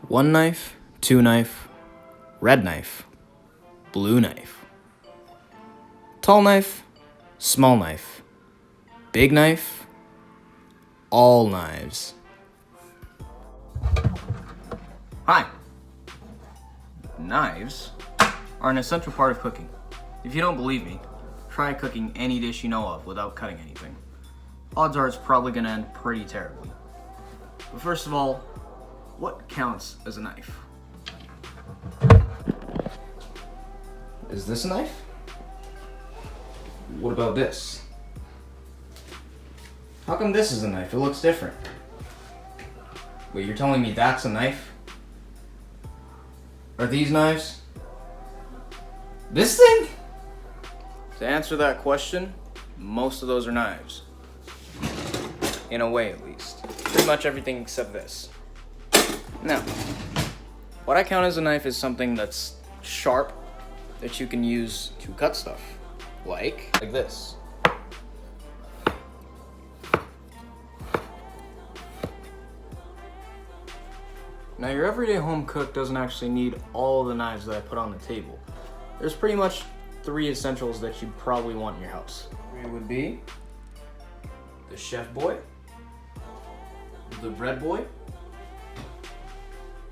One knife, two knife, red knife, blue knife, tall knife, small knife, big knife, all knives. Hi! Knives are an essential part of cooking. If you don't believe me, try cooking any dish you know of without cutting anything. Odds are it's probably gonna end pretty terribly. But first of all, what counts as a knife? Is this a knife? What about this? How come this is a knife? It looks different. Wait, you're telling me that's a knife? Are these knives? This thing? To answer that question, most of those are knives. In a way, at least. Pretty much everything except this. Now, what I count as a knife is something that's sharp, that you can use to cut stuff. Like this. Now, your everyday home cook doesn't actually need all the knives that I put on the table. There's pretty much 3 essentials that you'd probably want in your house. It would be the chef boy, the bread boy,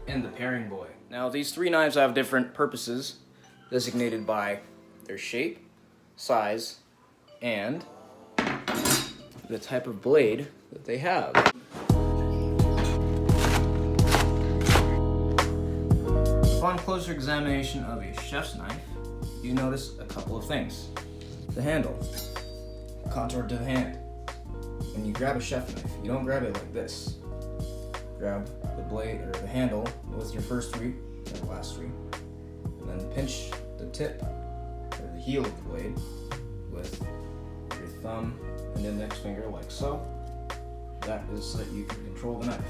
and the paring boy. Now, these 3 knives have different purposes, designated by their shape, size, and the type of blade that they have. Upon closer examination of a chef's knife, you notice a couple of things. The handle, contoured to the hand. When you grab a chef knife, you don't grab it like this. Grab the blade or the handle with your first 3 and last 3, and then pinch the tip or the heel of the blade with your thumb and index finger like so. That is so that you can control the knife.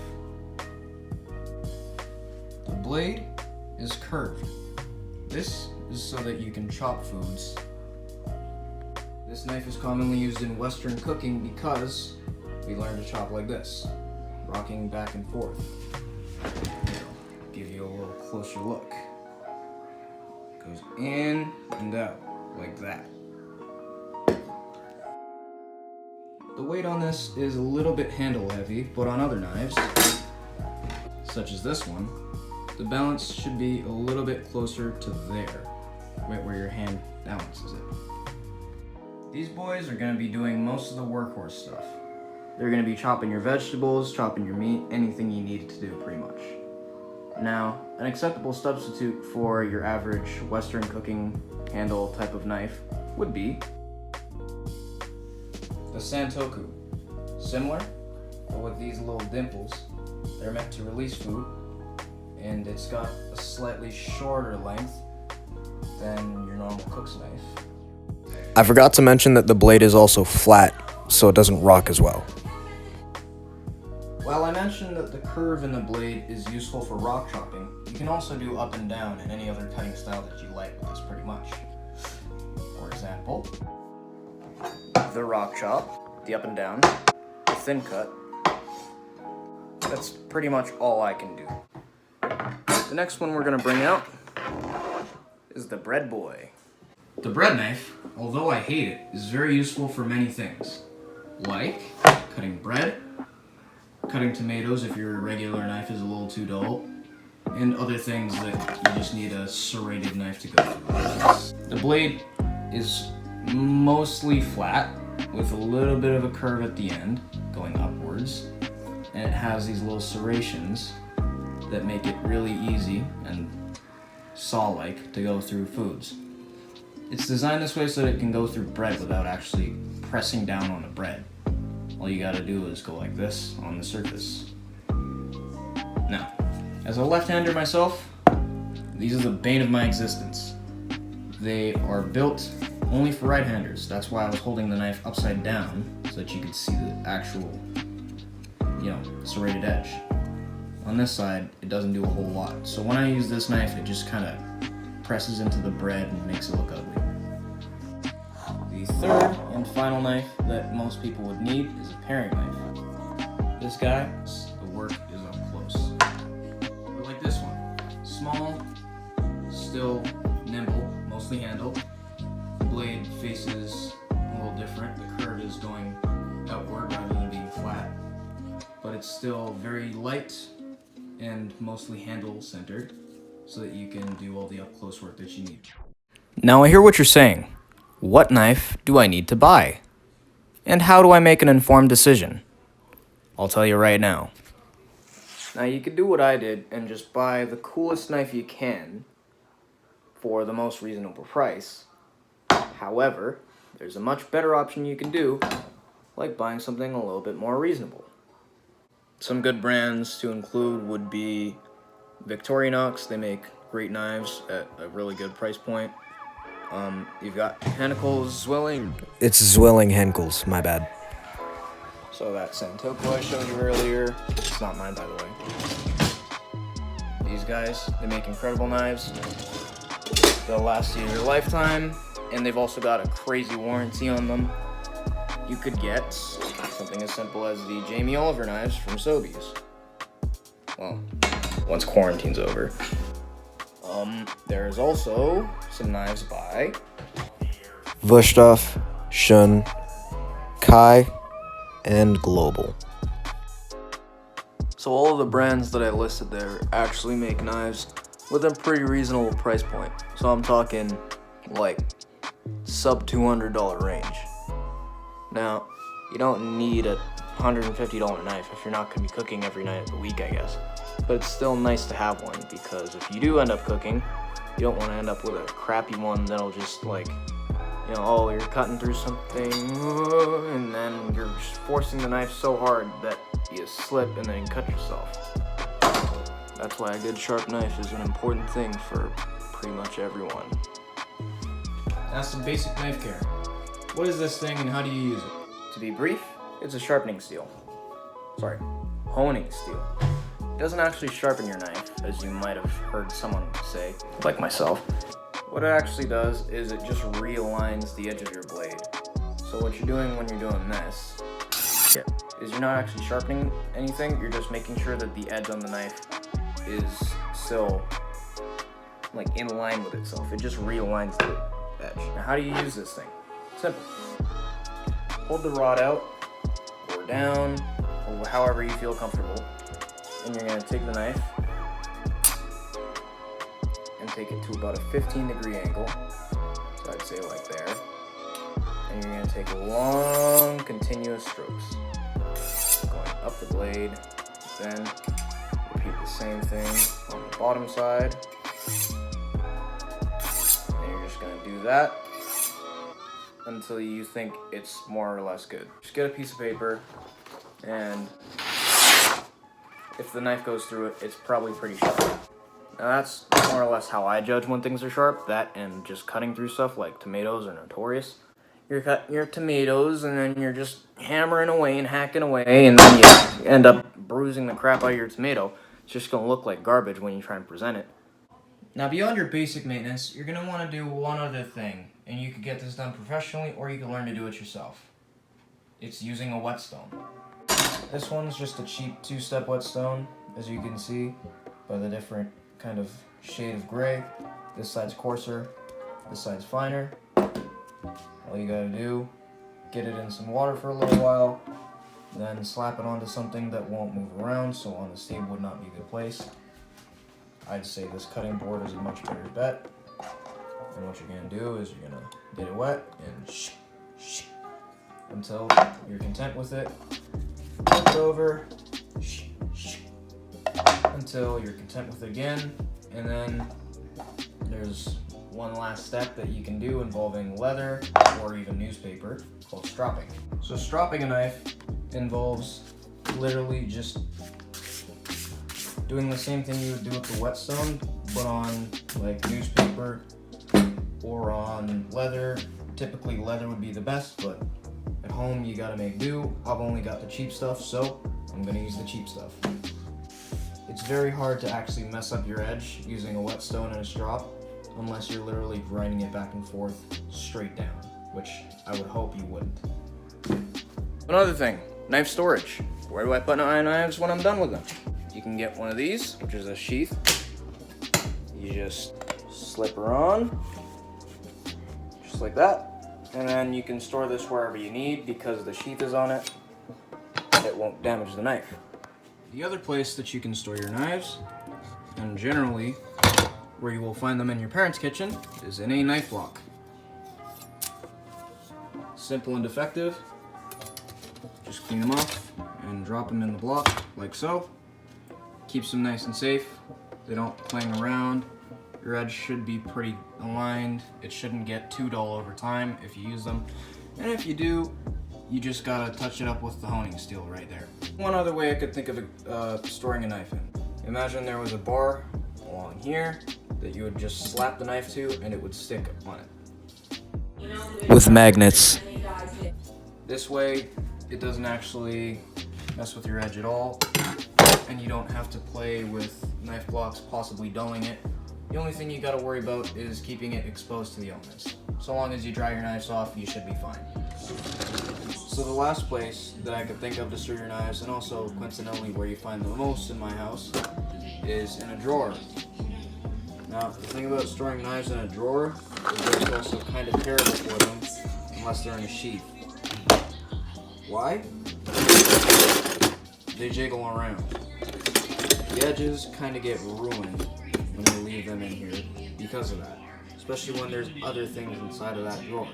The blade is curved. This is so that you can chop foods. This knife is commonly used in Western cooking because we learn to chop like this, rocking back and forth. Give you a little closer look. Goes in and out, like that. The weight on this is a little bit handle heavy, but on other knives, such as this one, the balance should be a little bit closer to there, right where your hand balances it. These boys are going to be doing most of the workhorse stuff. They're going to be chopping your vegetables, chopping your meat, anything you need it to do pretty much. Now, an acceptable substitute for your average Western cooking handle type of knife would be the Santoku. Similar, but with these little dimples. They're meant to release food, and it's got a slightly shorter length than your normal cook's knife. I forgot to mention that the blade is also flat, so it doesn't rock as well. While I mentioned that the curve in the blade is useful for rock chopping, you can also do up and down and any other cutting style that you like with this pretty much. For example, the rock chop, the up and down, the thin cut. That's pretty much all I can do. The next one we're going to bring out is the bread boy. The bread knife, although I hate it, is very useful for many things. Like cutting bread, cutting tomatoes if your regular knife is a little too dull, and other things that you just need a serrated knife to go through. The blade is mostly flat with a little bit of a curve at the end going upwards, and it has these little serrations that make it really easy and saw-like to go through foods. It's designed this way so that it can go through bread without actually pressing down on the bread. All you gotta do is go like this on the surface. Now, as a left-hander myself, these are the bane of my existence. They are built only for right-handers. That's why I was holding the knife upside down so that you could see the actual, serrated edge. On this side, it doesn't do a whole lot. So when I use this knife, it just kind of presses into the bread and makes it look ugly. The third and final knife that most people would need is a paring knife. This guy, the work is up close. Or like this one. Small, still nimble, mostly handle. The blade faces a little different. The curve is going outward rather than being flat. But it's still very light and mostly handle centered, so that you can do all the up close work that you need. Now I hear what you're saying. What knife do I need to buy? And how do I make an informed decision? I'll tell you right now. Now you could do what I did and just buy the coolest knife you can for the most reasonable price. However, there's a much better option you can do, like buying something a little bit more reasonable. Some good brands to include would be Victorinox. They make great knives at a really good price point. You've got Henckels, Zwilling. It's Zwilling Henckels, my bad. So that Santoku I showed you earlier, it's not mine by the way. These guys, they make incredible knives. They'll last you your lifetime, and they've also got a crazy warranty on them. You could get something as simple as the Jamie Oliver knives from Sobeys. Well, once quarantine's over. There's also some knives by Wüsthof, Shun, Kai, and Global. So all of the brands that I listed there actually make knives with a pretty reasonable price point. So I'm talking like sub $200 range. Now, you don't need a $150 knife if you're not going to be cooking every night of the week, I guess. But it's still nice to have one, because if you do end up cooking, you don't want to end up with a crappy one that'll just like, you know, oh, you're cutting through something, and then you're just forcing the knife so hard that you slip and then you cut yourself. That's why a good sharp knife is an important thing for pretty much everyone. That's the basic knife care. What is this thing and how do you use it? To be brief, it's a sharpening steel. Sorry, honing steel. It doesn't actually sharpen your knife, as you might have heard someone say, like myself. What it actually does is it just realigns the edge of your blade. So what you're doing when you're doing this is you're not actually sharpening anything, you're just making sure that the edge on the knife is still like in line with itself. It just realigns the edge. Now how do you use this thing? Simple. Hold the rod out or down or however you feel comfortable, and you're going to take the knife and take it to about a 15-degree angle, so I'd say like there, and you're going to take long continuous strokes going up the blade, then repeat the same thing on the bottom side, and you're just going to do that until you think it's more or less good. Just get a piece of paper, and if the knife goes through it, it's probably pretty sharp. Now that's more or less how I judge when things are sharp. That and just cutting through stuff like tomatoes are notorious. You're cutting your tomatoes and then you're just hammering away and hacking away, and then you end up bruising the crap out of your tomato. It's just gonna look like garbage when you try and present it. Now beyond your basic maintenance, you're gonna wanna do one other thing, and you could get this done professionally or you can learn to do it yourself. It's using a whetstone. This one's just a cheap two-step whetstone, as you can see by the different kind of shade of gray. This side's coarser, this side's finer. All you gotta do, get it in some water for a little while, then slap it onto something that won't move around, so on the table would not be a good place. I'd say this cutting board is a much better bet. And what you're gonna do is you're gonna get it wet and until you're content with it. Flip it over until you're content with it again, and then there's one last step that you can do involving leather or even newspaper called stropping. So stropping a knife involves literally just doing the same thing you would do with the whetstone, but on like newspaper or on leather. Typically leather would be the best, but at home you gotta make do. I've only got the cheap stuff, so I'm gonna use the cheap stuff. It's very hard to actually mess up your edge using a whetstone and a strop unless you're literally grinding it back and forth straight down, which I would hope you wouldn't. Another thing, knife storage. where do I put my knives when I'm done with them? You can get one of these, which is a sheath. You just slip her on, just like that. And then you can store this wherever you need because the sheath is on it. It won't damage the knife. The other place that you can store your knives, and generally where you will find them in your parents' kitchen, is in a knife block. Simple and effective. Just clean them off and drop them in the block like so. Keeps them nice and safe. They don't clang around. Your edge should be pretty aligned. It shouldn't get too dull over time if you use them. And if you do, you just gotta touch it up with the honing steel right there. One other way I could think of storing a knife in. Imagine there was a bar along here that you would just slap the knife to and it would stick on it. With magnets. This way, it doesn't actually mess with your edge at all, and you don't have to play with knife blocks, possibly dulling it. The only thing you gotta worry about is keeping it exposed to the elements. So long as you dry your knives off, you should be fine. So the last place that I could think of to store your knives, and also coincidentally where you find them the most in my house, is in a drawer. Now, the thing about storing knives in a drawer is that it's also kind of terrible for them unless they're in a sheath. Why? They jiggle around. The edges kind of get ruined when you leave them in here because of that, especially when there's other things inside of that drawer.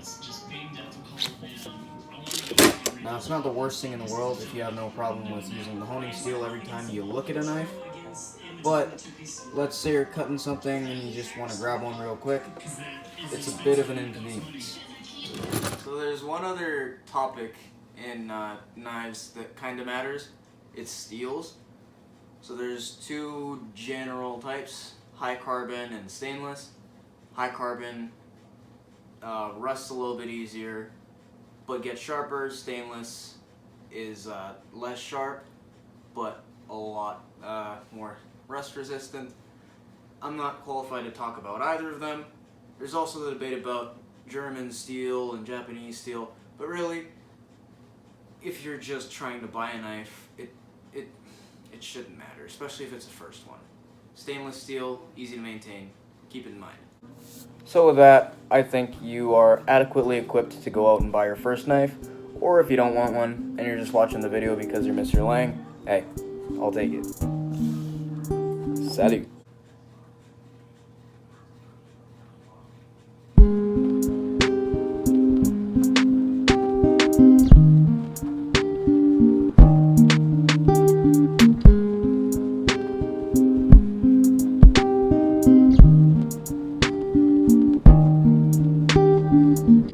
Now, it's not the worst thing in the world if you have no problem with using the honing steel every time you look at a knife, but let's say you're cutting something and you just want to grab one real quick, it's a bit of an inconvenience. So there's one other topic in knives that kind of matters. It's steels. So there's two general types, high carbon and stainless. High carbon rusts a little bit easier but gets sharper. Stainless is less sharp but a lot more rust resistant. I'm not qualified to talk about either of them. There's also the debate about German steel and Japanese steel, but really, if you're just trying to buy a knife, it shouldn't matter, especially if it's the first one. Stainless steel, easy to maintain, keep it in mind. So with that, I think you are adequately equipped to go out and buy your first knife, or if you don't want one and you're just watching the video because you're Mr. Lang, hey, I'll take it. Salut.